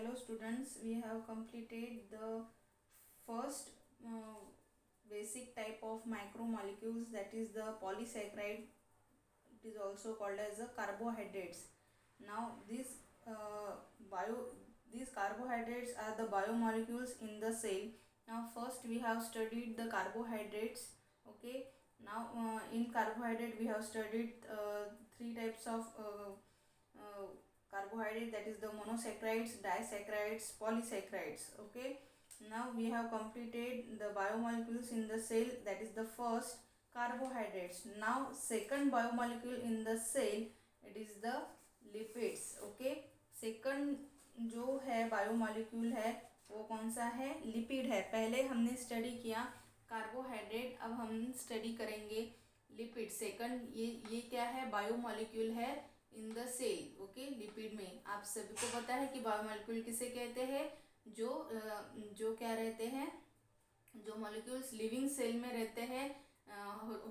Hello students, we have completed the first basic type of macromolecules, that is the polysaccharide. It is also called as the carbohydrates. Now uh, bio these carbohydrates are the biomolecules in the cell. Now first we have studied the carbohydrates. Okay, now in carbohydrate we have studied three types of uh, carbohydrate, that is the monosaccharides, disaccharides, polysaccharides. Okay, now we have completed the biomolecules in the cell, that is the first carbohydrates. Now second biomolecule in the cell, it is the lipids. Okay, second जो है biomolecule है वो कौन सा है? Lipid है. पहले हमने स्टडी किया कार्बोहाइड्रेट, अब हम स्टडी करेंगे लिपिड. सेकंड ये क्या है? बायोमोलिक्यूल है in the cell. Okay, lipid में आप सभी को पता है कि बायोमोलिक्यूल किसे कहते हैं? जो क्या रहते हैं, जो मॉलिक्यूल्स लिविंग सेल में रहते हैं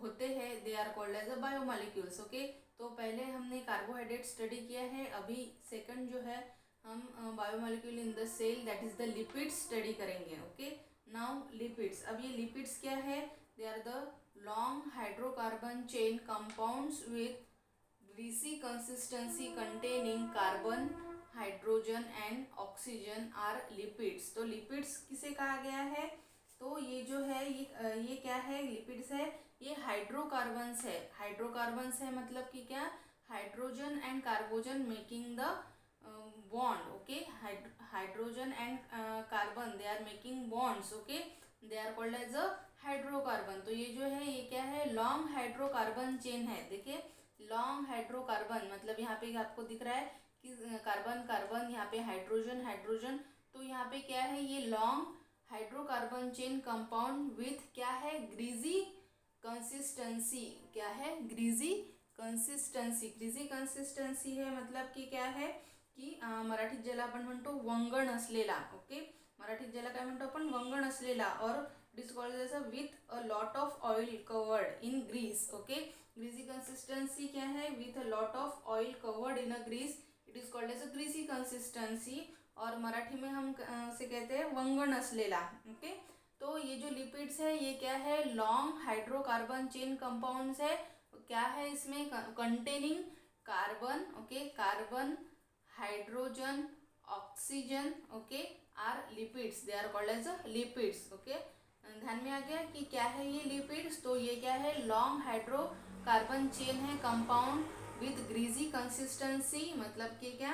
होते हैं, they are called as a biomolecules. Okay, तो पहले हमने कार्बोहाइड्रेट स्टडी किया है, अभी सेकंड जो है हम biomolecule in the cell, that is the lipids study करेंगे. Okay, now lipids. अब ये लिपिड्स क्या है? They are the long hydrocarbon chain compounds with greasy consistency containing carbon, hydrogen and oxygen are lipids. तो lipids किसे कहा गया है? तो ये जो है ये क्या है? लिपिड्स है, ये हाइड्रोकार्बन्स है. हाइड्रोकार्बन्स है मतलब कि क्या? Hydrogen and carbon making the bond. Okay, hydrogen and carbon they are making bonds. Okay, they are called as a hydrocarbon. तो ये जो है ये क्या है? लॉन्ग हाइड्रोकार्बन चेन है. देखिए, लॉन्ग हाइड्रोकार्बन मतलब यहाँ पे आपको दिख रहा है कि कार्बन कार्बन, यहाँ पे हाइड्रोजन हाइड्रोजन. तो यहाँ पे क्या है? ये long hydrocarbon chain compound with क्या है? Greasy consistency. क्या है? Greasy consistency. ग्रीजी कंसिस्टन्सी है मतलब कि क्या है की मराठीत ज्याला आपण म्हणतो वंगण असलेला. ओके, मराठीत ज्याला काय म्हणतो आपण? वंगण असलेला. और it is called as a with a lot of oil covered in grease. Okay, greasy consistency क्या है? With a lot of oil covered in a grease, it is called as a greasy consistency. और मराठी में हम से कहते हैं वंगण असलेला. ओके, तो ये जो लिपिड्स है ये क्या है? लॉन्ग हाइड्रोकार्बन चेन कंपाउंड्स है. क्या है इसमें? Containing carbon. Okay, carbon, hydrogen, oxygen. Okay, are lipids, they are called as a lipids. Okay, ध्यान में आ गया कि क्या है ये लिपिड्स? तो ये क्या है? लॉन्ग हाइड्रोकार्बन चेन है कंपाउंड विथ ग्रीजी कंसिस्टेंसी, मतलब कि क्या?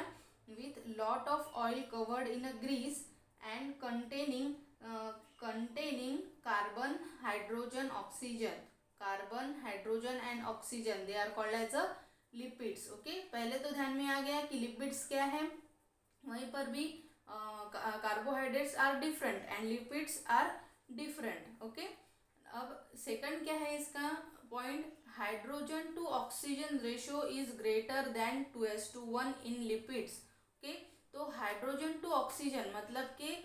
With lot of oil covered in a grease and containing carbon, hydrogen, oxygen. Carbon, hydrogen and oxygen, they are called as a lipids. Okay, पहले तो ध्यान में आ गया कि लिपिड्स क्या है. वहीं पर भी carbohydrates are different and lipids are different. Okay, अब सेकंड क्या है इसका point? Hydrogen to oxygen ratio is greater than 2:1 in lipids. Okay, तो हाइड्रोजन टू ऑक्सीजन मतलब कि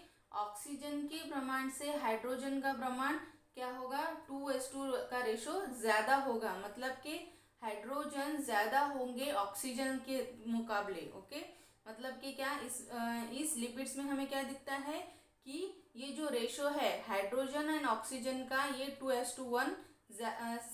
ऑक्सीजन के प्रमाण से हाइड्रोजन का प्रमाण क्या होगा? 2:2 का रेशो ज़्यादा होगा. मतलब कि हाइड्रोजन ज़्यादा होंगे ऑक्सीजन के मुकाबले. ओके, मतलब कि क्या इस लिपिड्स में हमें क्या दिखता है कि ये जो रेशो है हाइड्रोजन एंड ऑक्सीजन का, ये 2:1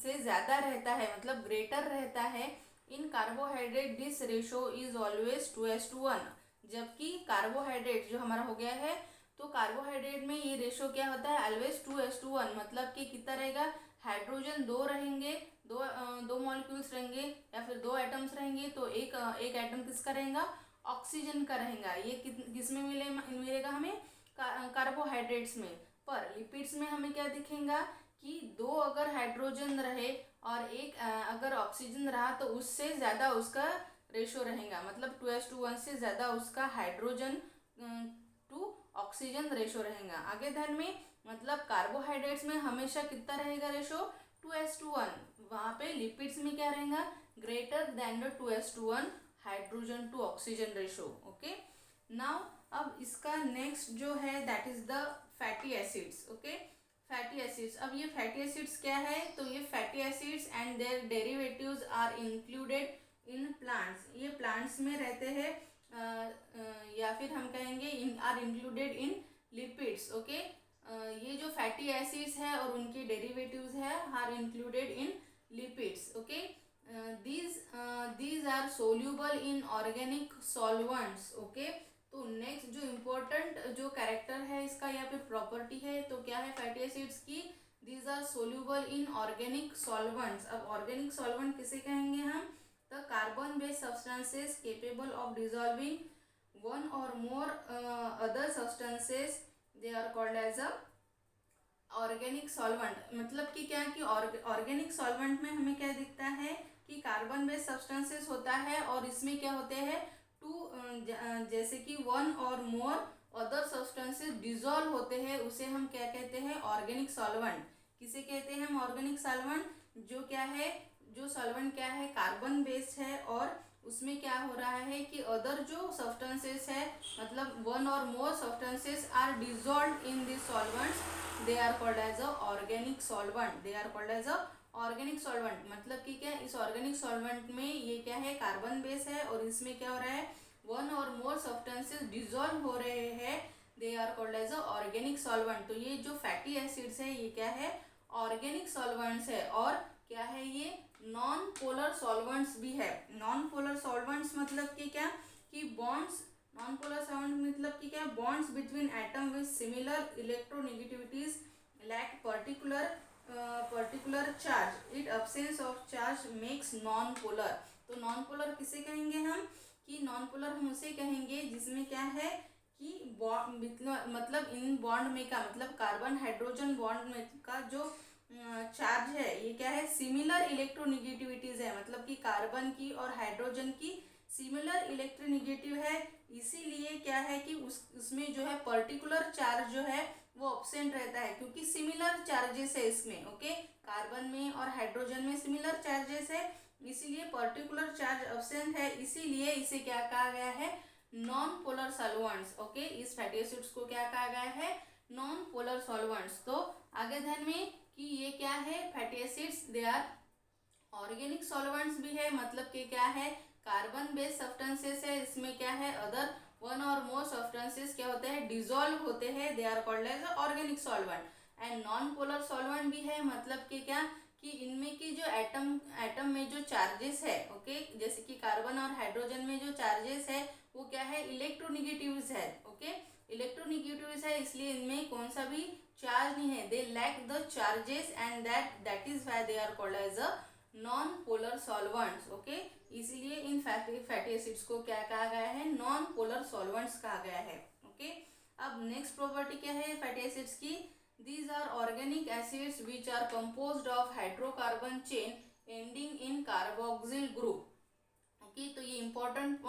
से ज़्यादा रहता है, मतलब ग्रेटर रहता है. In carbohydrate this ratio is always 2:1. जबकि कार्बोहाइड्रेट जो हमारा हो गया है, तो कार्बोहाइड्रेट में ये रेशो क्या होता है? ऑलवेज 2:1. मतलब कि कितना रहेगा? हाइड्रोजन दो रहेंगे, दो मॉलिक्यूल्स रहेंगे या फिर दो एटम्स रहेंगे, तो एक एटम किसका रहेगा? ऑक्सीजन का रहेगा. ये किस में मिलेगा हमें? कार्बोहाइड्रेट्स में. पर लिपिड्स में हमें क्या दिखेगा कि दो अगर हाइड्रोजन रहे और एक अगर ऑक्सीजन रहा तो उससे ज़्यादा उसका रेशो रहेगा. मतलब 2:1 से ज़्यादा उसका हाइड्रोजन टू ऑक्सीजन रेशो रहेगा. आगे ध्यान में, मतलब कार्बोहाइड्रेट्स में हमेशा कितना रहेगा रेशो? 2:1. वहाँ पे लिपिड्स में क्या रहेगा? Greater than the 2:1 hydrogen to oxygen ratio. Okay, now अब इसका नेक्स्ट जो है that is the fatty acids. Okay, fatty acids. अब ये फैटी एसिड्स क्या है? तो ये fatty acids and their derivatives are included in plants. ये प्लांट्स में रहते हैं या फिर हम कहेंगे are included in lipids. Okay, ये जो फैटी एसिड्स है और उनके डेरिवेटिव्स है are included in lipids. Okay, these are soluble in organic solvents। Okay, तो नेक्स्ट जो इम्पोर्टेंट जो कैरेक्टर है इसका या फिर प्रॉपर्टी है तो क्या है फैटी एसिड्स की, these are soluble in organic solvents। अब ऑर्गेनिक सॉल्वेंट किसे कहेंगे हम, the carbon based substances capable of dissolving one और more other substances, they are called as a organic solvent. मतलब कि क्या कि ऑर्गेनिक सॉल्वेंट में हमें क्या दिखता है कि कार्बन बेस्ड सब्सटेंसेस होता है और इसमें क्या होते हैं जैसे कि वन और मोर अदर सब्सटेंसेस डिजॉल्व होते हैं, उसे हम क्या कहते हैं ऑर्गेनिक सॉल्वेंट। किसे कहते हैं हम ऑर्गेनिक सॉल्वेंट, जो क्या है जो सॉल्वेंट क्या है कार्बन बेस्ड है और उसमें क्या हो रहा है कि अदर जो सब्सटेंसेस है मतलब वन और more substances are dissolve in this solvents, they are called as a organic solvent. They are called as a organic solvent. मतलब कि क्या इस ऑर्गेनिक सॉल्वेंट में ये क्या है कार्बन बेस है और इसमें क्या हो रहा है वन और मोर सब्सटेंसेस डिजॉल्व हो रहे हैं, they are called as a organic solvent. तो ये जो फैटी एसिड्स है ये क्या है ऑर्गेनिक सॉल्वेंट्स है और क्या है ये नॉन पोलर सॉल्वेंट्स भी है। नॉन पोलर सॉल्वेंट्स मतलब कि क्या कि बॉन्ड्स, नॉन पोलर सॉल्वेंट मतलब कि क्या bonds between atom with similar electronegativities lack particular charge, it absence of charge makes non polar. तो नॉन पोलर किसे कहेंगे हम कि नॉन पोलर हम उसे कहेंगे जिसमें क्या है कि मतलब इन बॉन्ड में का मतलब कार्बन हाइड्रोजन बॉन्ड में का जो चार्ज है ये क्या है सिमिलर इलेक्ट्रोनिगेटिविटीज है, मतलब कि कार्बन की और हाइड्रोजन की सिमिलर इलेक्ट्रोनिगेटिव है, इसीलिए क्या है कि उसमें जो है पर्टिकुलर चार्ज जो है वो अब्सेंट रहता है क्योंकि सिमिलर चार्जेस है इसमें। ओके, कार्बन में और हाइड्रोजन में सिमिलर चार्जेस है इसीलिए पर्टिकुलर चार्ज अब्सेंट है, इसीलिए इसे क्या कहा गया है नॉन पोलर सॉल्वेंट्स। ओके, इस फैटी एसिड्स को क्या कहा गया है नॉन पोलर सॉल्वेंट्स। तो आगे ध्यान में कि ये क्या है fatty acids they are organic solvents भी है, मतलब कि क्या है कार्बन बेस्ड सब्सटेंसेस है, इसमें क्या है अदर वन और मोर सब्सटेंसेस क्या होते हैं डिजॉल्व होते हैं, they are called as organic solvent. And non polar solvent भी है, मतलब कि क्या कि इनमें की जो एटम में जो चार्जेस है ओके जैसे कि कार्बन और हाइड्रोजन में जो चार्जेस है वो क्या है इलेक्ट्रोनिगेटिव्स है। ओके, इलेक्ट्रोनिगेटिव्स है इसलिए इनमें कौन सा भी चार्ज नहीं है, they lack the charges and that is why they are called as a non polar solvents. Okay, इसीलिए इन फैटी एसिड्स को क्या कहा गया है नॉन पोलर सॉल्वेंट्स कहा गया है। ओके, अब नेक्स्ट प्रॉपर्टी क्या है फैटी एसिड्स की, these are organic acids which are composed of hydrocarbon chain ending in carboxyl group। Okay, तो ये इम्पोर्टेंट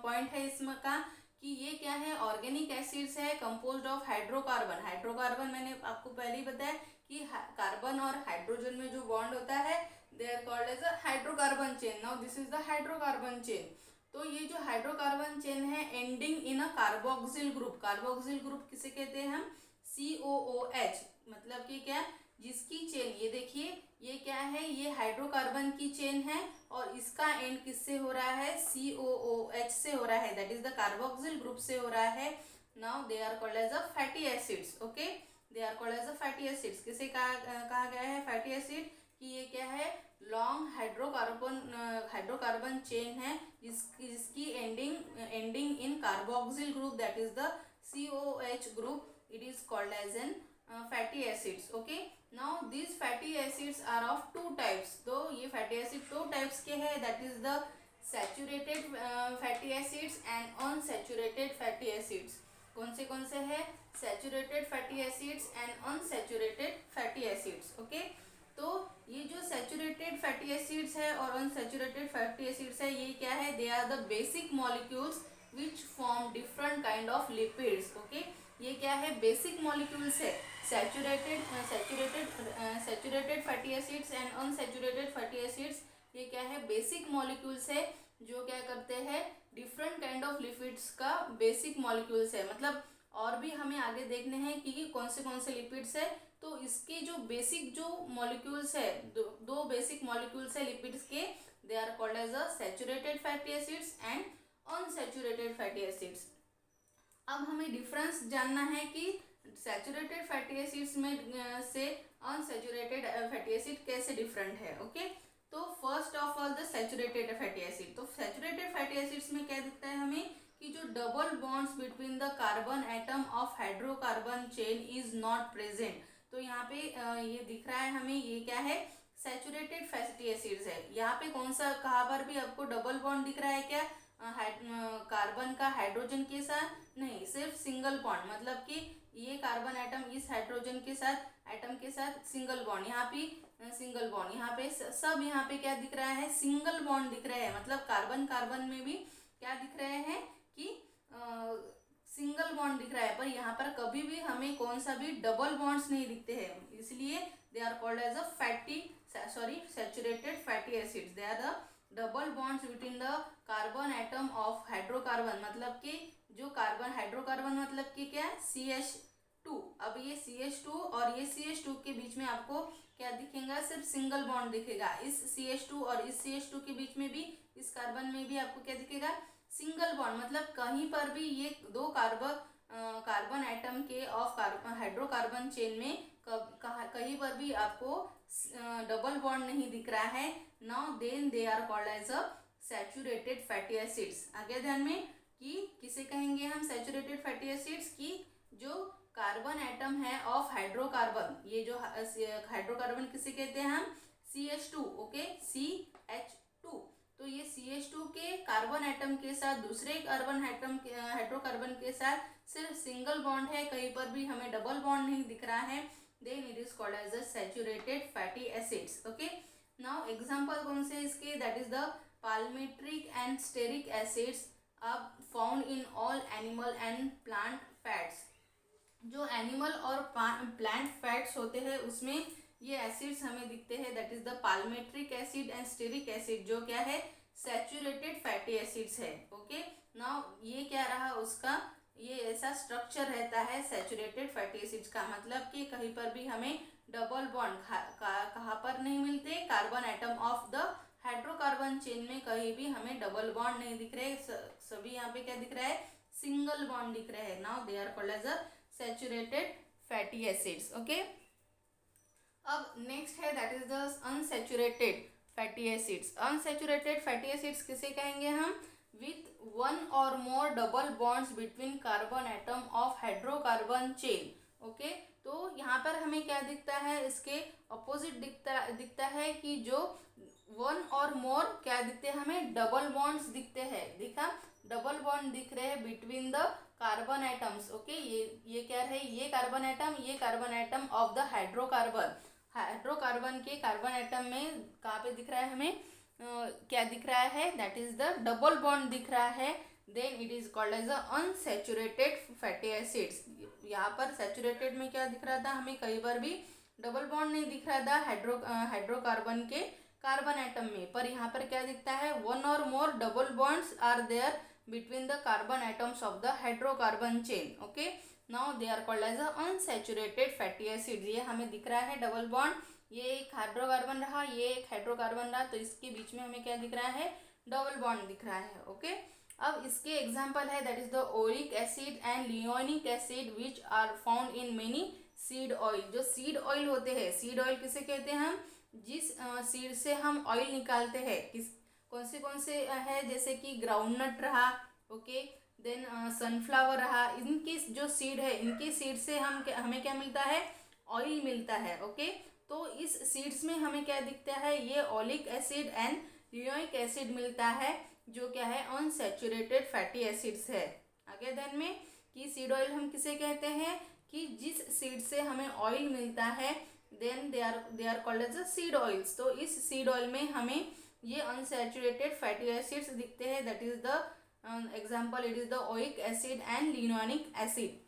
पॉइंट है इसमें का कि ये क्या है ऑर्गेनिक एसिड्स है कंपोज्ड ऑफ हाइड्रोकार्बन। हाइड्रोकार्बन मैंने आपको पहले ही बताया कि कार्बन और हाइड्रोजन में जो बॉन्ड होता है they are called as a hydrocarbon chain. Now this is the hydrocarbon chain. तो ये जो हाइड्रोकार्बन चेन है ending in a carboxyl group, carboxyl group किसे कहते हैं हम COOH, मतलब कि क्या जिसकी चेन ये देखिए ये क्या है ये हाइड्रोकार्बन की चेन है और इसका एंड किससे हो रहा है COOH से हो रहा है, that is the carboxyl group से हो रहा है। Now they are called as a fatty acids. Okay, they are called as a fatty acids. किसे कहा गया है फैटी एसिड कि ये क्या है लॉन्ग हाइड्रोकार्बन चेन है जिसकी ending in carboxyl group that is the COOH group, it is called as an fatty acids। okay, now these fatty acids are of two types। तो ये fatty acid दो types के हैं, that is the saturated fatty acids and unsaturated fatty acids। कौन से है saturated fatty acids and unsaturated fatty acids। okay, तो ये जो saturated fatty acids है और unsaturated fatty acids है ये क्या है they are the basic molecules which form different kind of lipids। okay, ये क्या है बेसिक मॉलिक्यूल्स है saturated fatty acids and unsaturated fatty acids, ये क्या है बेसिक मॉलिक्यूल्स है जो क्या करते हैं डिफरेंट काइंड ऑफ लिपिड्स का बेसिक मॉलिक्यूल्स है। मतलब और भी हमें आगे देखने हैं कि कौन से लिपिड्स है, तो इसके जो बेसिक जो मॉलिक्यूल्स है दो बेसिक मॉलिक्यूल्स है लिपिड्स के, they are called as a saturated fatty acids and unsaturated fatty acids. अब हमें डिफरेंस जानना है कि सैचुरेटेड फैटी एसिड्स में से अनसैचुरेटेड फैटी एसिड कैसे डिफरेंट है। ओके, तो first of all the saturated fatty acid. तो सैचुरेटेड फैटी एसिड्स में क्या दिखता है हमें कि जो double bonds between the carbon atom of hydrocarbon chain is not present. तो यहाँ पे ये दिख रहा है हमें, ये क्या है, सैचुरेटेड फैटी एसिड्स है। यहाँ पे कौन सा, कहाँ पर भी आपको डबल बॉन्ड दिख रहा है क्या, कार्बन का हाइड्रोजन के साथ? नहीं, सिर्फ सिंगल बॉन्ड, मतलब कि ये कार्बन एटम इस हाइड्रोजन के साथ एटम के साथ सिंगल बॉन्ड, यहाँ पे सिंगल बॉन्ड, यहाँ पे सब, यहाँ पे क्या दिख रहा है, सिंगल बॉन्ड दिख रहे हैं। मतलब कार्बन कार्बन में भी क्या दिख रहे हैं कि सिंगल बॉन्ड दिख रहा है, पर यहाँ पर कभी भी हमें कौन सा भी डबल बॉन्ड्स नहीं दिखते हैं, इसलिए they are called as a saturated fatty acids. They are the double bonds between the carbon atom of hydrocarbon, मतलब कि जो कार्बन, हाइड्रोकार्बन मतलब कि क्या, CH2। अब ये CH2 और ये CH2 के बीच में आपको क्या दिखेगा, सिर्फ सिंगल बॉन्ड दिखेगा। इस CH2 और इस CH2 के बीच में भी, इस कार्बन में भी आपको क्या दिखेगा, सिंगल बॉन्ड। मतलब कहीं पर भी ये दो कार्बन एटम के ऑफ हाइड्रोकार्बन चेन में कहीं पर भी आपको डबल बॉन्ड नहीं दिख रहा है। Now then they are called as a saturated fatty acids. आगे ध्यान में कि किसे कहेंगे हम सैचुरेटेड फैटी एसिड्स, की जो कार्बन एटम है ऑफ हाइड्रोकार्बन, ये जो हाइड्रोकार्बन किसे कहते हैं हम, CH2। Okay, CH2। तो ये CH2 के कार्बन एटम के साथ दूसरे कार्बन एटम हाइड्रोकार्बन के साथ सिर्फ सिंगल बॉन्ड है, कहीं पर भी हमें डबल बॉन्ड नहीं दिख रहा है, then it is called as a saturated fatty acids. Okay, now example कौन से इसके, that is the palmitic and stearic acids are found in all animal and plant fats। जो एनिमल और प्लांट फैट्स होते हैं उसमें ये एसिड्स हमें दिखते हैं, that is the palmitic acid and stearic acid, जो क्या है, सैचुरेटेड फैटी एसिड्स है। ओके, नाउ ये क्या रहा उसका, ये ऐसा स्ट्रक्चर रहता है सैचुरेटेड फैटी एसिड्स का, मतलब कि कहीं पर भी हमें डबल बॉन्ड कहाँ पर नहीं मिलते, carbon atom of the hydrocarbon chain में कहीं भी हमें डबल बॉन्ड नहीं दिख रहे, सभी यहाँ पे क्या दिख रहा है, सिंगल बॉन्ड दिख रहे हैं। Now they are called as a saturated fatty acids. Okay, अब नेक्स्ट है that is the unsaturated fatty acids. Unsaturated fatty acids किसे कहेंगे हम, विथ वन और more double bonds between carbon atom of hydrocarbon chain. Okay, तो यहाँ पर हमें क्या दिखता है, इसके अपोजिट दिखता है कि जो वन और मोर क्या दिखते हैं हमें, डबल बॉन्ड्स दिखते हैं। दिखा, डबल बॉन्ड दिख रहे हैं between the carbon atoms. Okay, ये क्या है, ये carbon atom of the hydrocarbon के कार्बन एटम में कहाँ पे दिख रहा है हमें, क्या दिख रहा है, that is the double bond दिख रहा है, then it is called as a unsaturated fatty acids. यहाँ पर सैचुरेटेड में क्या दिख रहा था हमें, कहीं पर भी डबल बॉन्ड नहीं दिख रहा था हाइड्रोकार्बन के कार्बन एटम में, पर यहाँ पर क्या दिखता है, वन और more double bonds are there between the carbon atoms of the hydrocarbon chain. Okay, now they are called as a unsaturated fatty acid. ये हमें दिख रहा है डबल बॉन्ड, ये एक हाइड्रोकार्बन रहा, ये एक हाइड्रोकार्बन रहा, तो इसके बीच में हमें क्या दिख रहा है, डबल बॉन्ड दिख रहा है। ओके, अब इसके एग्जाम्पल है that is the oleic acid and linoleic acid which are found in many seed oil. जो सीड ऑयल होते हैं, सीड ऑयल किसे कहते हैं हम, जिस सीड से हम ऑयल निकालते हैं, कौन से है, जैसे कि ग्राउंडनट रहा, ओके, देन सनफ्लावर रहा, इनकी जो सीड है, इनकी सीड से हमें क्या मिलता है, ऑयल मिलता है। ओके, तो इस सीड्स में हमें क्या दिखता है, ये oleic acid and linoleic acid मिलता है, जो क्या है, अनसैचुरेटेड फैटी एसिड्स है। आगे ध्यान में कि सीड ऑयल हम किसे कहते हैं, कि जिस सीड से हमें ऑयल मिलता है, then they are called as seed oils. तो इस सीड ऑयल में हमें ये अनसैचुरेटेड फैटी एसिड्स दिखते हैं, that is the example, it is the oleic acid and linoleic acid.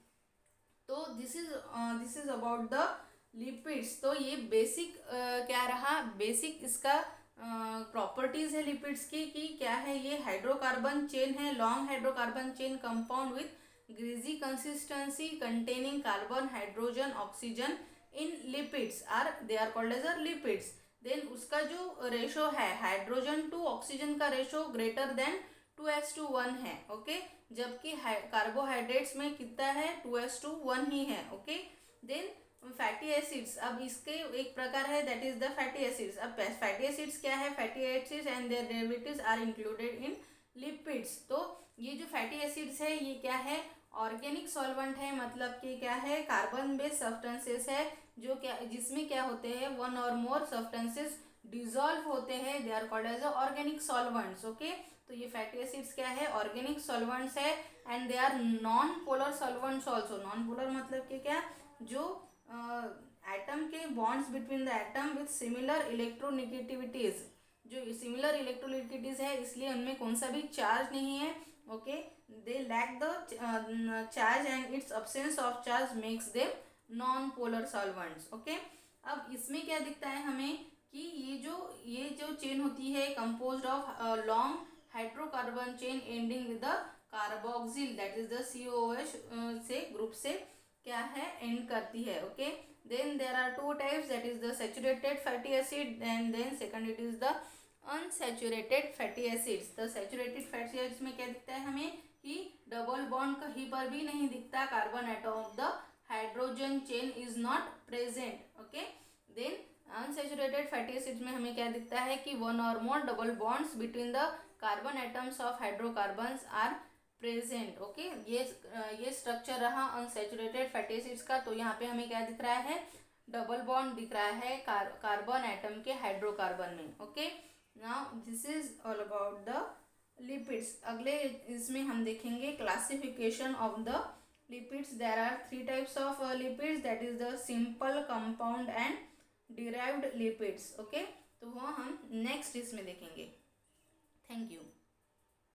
तो this is about the lipids. तो ये बेसिक क्या रहा, बेसिक इसका प्रॉपर्टीज है लिपिड्स की, कि क्या है, ये हाइड्रोकार्बन चेन है, long hydrocarbon chain compound with greasy consistency containing carbon, hydrogen, oxygen in lipids they are called as lipids. Then उसका जो रेशो है, हाइड्रोजन टू ऑक्सीजन का रेशो ग्रेटर देन 2:1 है, ओके। जबकि कार्बोहाइड्रेट्स में कितना है, 2:1 ही है, ओके। देन फैटी एसिड्स, अब इसके एक प्रकार है that is the fatty acids. अब फैटी एसिड्स क्या है, fatty acids and their derivatives are included in lipids. तो ये जो फैटी एसिड्स है ये क्या है, ऑर्गेनिक सॉल्वेंट है, मतलब कि क्या है, कार्बन बेस्ड सब्सटेंसेस है, जो क्या जिसमें क्या होते हैं, वन और मोर सब्सटेंसेस डिजॉल्व होते हैं, they are called as organic solvents, okay. तो ये फैटी एसिड्स क्या है, ऑर्गेनिक सॉल्वेंट्स है and they are non polar solvents also. Non polar मतलब कि क्या, जो एटम के bonds between the atom with similar electronegativities, जो सिमिलर इलेक्ट्रोनेगेटिविटीज है इसलिए उनमें कौन सा भी चार्ज नहीं है, okay. They lack the charge and its absence of charge makes them non polar solvents, okay. अब इसमें क्या दिखता है हमें कि ये जो चेन होती है composed of long hydrocarbon chain ending with the carboxyl, that is the COOH से ग्रुप से क्या है, एंड करती है, okay. Then there are two types, that is the saturated fatty acid and then second it is the unsaturated fatty acids. The saturated fatty acids में क्या दिखता है हमें कि डबल बॉन्ड कहीं पर भी नहीं दिखता, carbon atom of the hydrogen chain is not present, okay. Then unsaturated fatty acids में हमें क्या दिखता है कि वन और more double bonds between the carbon atoms of hydrocarbons are present, okay. ये स्ट्रक्चर रहा अनसैचुरेटेड फैटी एसिड्स का। तो यहाँ पे हमें क्या दिख रहा है, डबल बॉन्ड दिख रहा है कार्बन एटम के हाइड्रोकार्बन में, okay. Now this is all about the lipids. अगले इसमें हम देखेंगे classification of the lipids. There are 3 types of lipids, that is the simple, compound and derived lipids, okay. तो वो हम नेक्स्ट इसमें देखेंगे। Thank you.